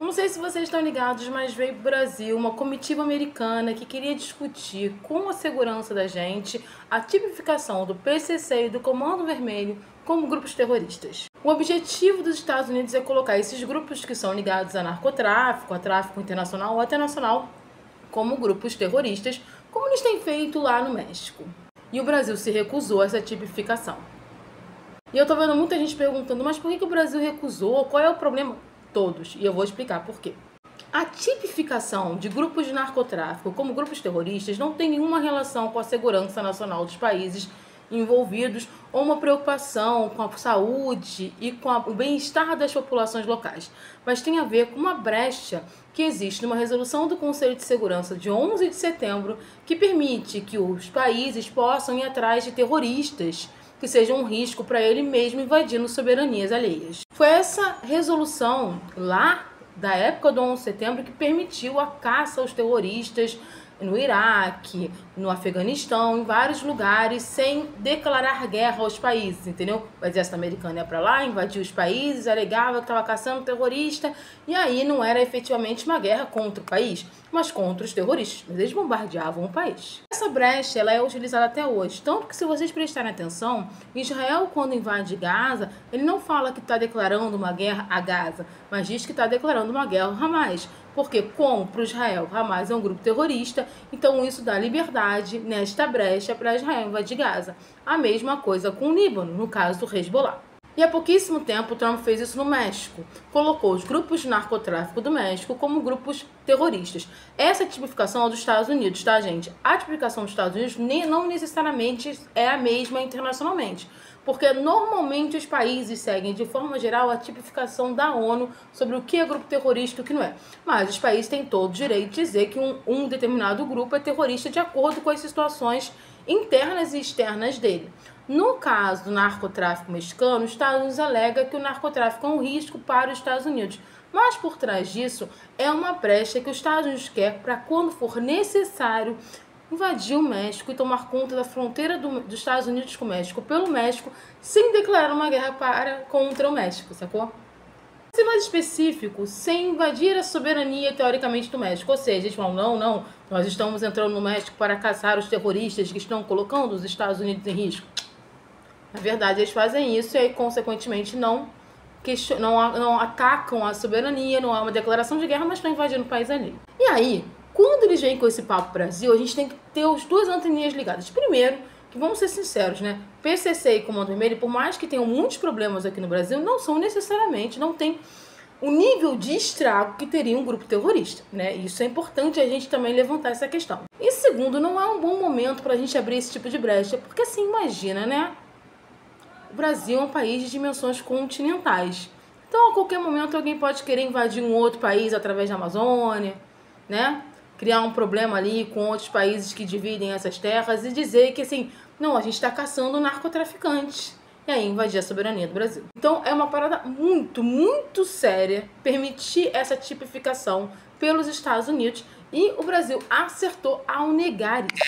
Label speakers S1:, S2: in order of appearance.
S1: Não sei se vocês estão ligados, mas veio para o Brasil uma comitiva americana que queria discutir com a segurança da gente a tipificação do PCC e do Comando Vermelho como grupos terroristas. O objetivo dos Estados Unidos é colocar esses grupos que são ligados a narcotráfico, a tráfico internacional ou até nacional, como grupos terroristas, como eles têm feito lá no México. E o Brasil se recusou a essa tipificação. E eu tô vendo muita gente perguntando, mas por que o Brasil recusou? Qual é o problema? Todos, e eu vou explicar por quê. A tipificação de grupos de narcotráfico como grupos terroristas não tem nenhuma relação com a segurança nacional dos países envolvidos ou uma preocupação com a saúde e com o bem-estar das populações locais, mas tem a ver com uma brecha que existe numa resolução do Conselho de Segurança de 11 de setembro que permite que os países possam ir atrás de terroristas que sejam um risco para ele mesmo invadindo soberanias alheias. Foi essa resolução lá da época do 11 de setembro que permitiu a caça aos terroristas no Iraque, no Afeganistão, em vários lugares, sem declarar guerra aos países, entendeu? O exército americano ia para lá, invadia os países, alegava que estava caçando terrorista, e aí não era efetivamente uma guerra contra o país, mas contra os terroristas, mas eles bombardeavam o país. Essa brecha ela é utilizada até hoje, tanto que se vocês prestarem atenção, Israel quando invade Gaza, ele não fala que está declarando uma guerra a Gaza, mas diz que está declarando uma guerra ao Hamas. Porque, como para o Israel, Hamas é um grupo terrorista, então isso dá liberdade nesta brecha para Israel invadir Gaza. A mesma coisa com o Líbano, no caso do Hezbollah. E há pouquíssimo tempo, Trump fez isso no México. Colocou os grupos de narcotráfico do México como grupos terroristas. Essa tipificação é dos Estados Unidos, tá, gente? A tipificação dos Estados Unidos não necessariamente é a mesma internacionalmente. Porque normalmente os países seguem, de forma geral, a tipificação da ONU sobre o que é grupo terrorista e o que não é. Mas os países têm todo o direito de dizer que um determinado grupo é terrorista de acordo com as situações internas e externas dele. No caso do narcotráfico mexicano, os Estados Unidos alega que o narcotráfico é um risco para os Estados Unidos. Mas por trás disso é uma brecha que os Estados Unidos quer para quando for necessário invadir o México e tomar conta da fronteira dos Estados Unidos com o México pelo México sem declarar uma guerra contra o México, sacou? Ser mais específico, sem invadir a soberania teoricamente do México. Ou seja, eles falam, não, nós estamos entrando no México para caçar os terroristas que estão colocando os Estados Unidos em risco. Na verdade, eles fazem isso e aí, consequentemente, não atacam a soberania, não há uma declaração de guerra, mas estão invadindo o país ali. E aí, quando eles vêm com esse papo Brasil, a gente tem que ter as duas anteninhas ligadas. Primeiro, que vamos ser sinceros, né? PCC e Comando Vermelho, por mais que tenham muitos problemas aqui no Brasil, não tem o nível de estrago que teria um grupo terrorista, né? Isso é importante a gente também levantar essa questão. E segundo, não é um bom momento para a gente abrir esse tipo de brecha, porque assim, imagina, né? O Brasil é um país de dimensões continentais. Então, a qualquer momento, alguém pode querer invadir um outro país através da Amazônia, né? Criar um problema ali com outros países que dividem essas terras e dizer que, assim, não, a gente está caçando narcotraficantes. E aí invadir a soberania do Brasil. Então, é uma parada muito, muito séria permitir essa tipificação pelos Estados Unidos e o Brasil acertou ao negar isso.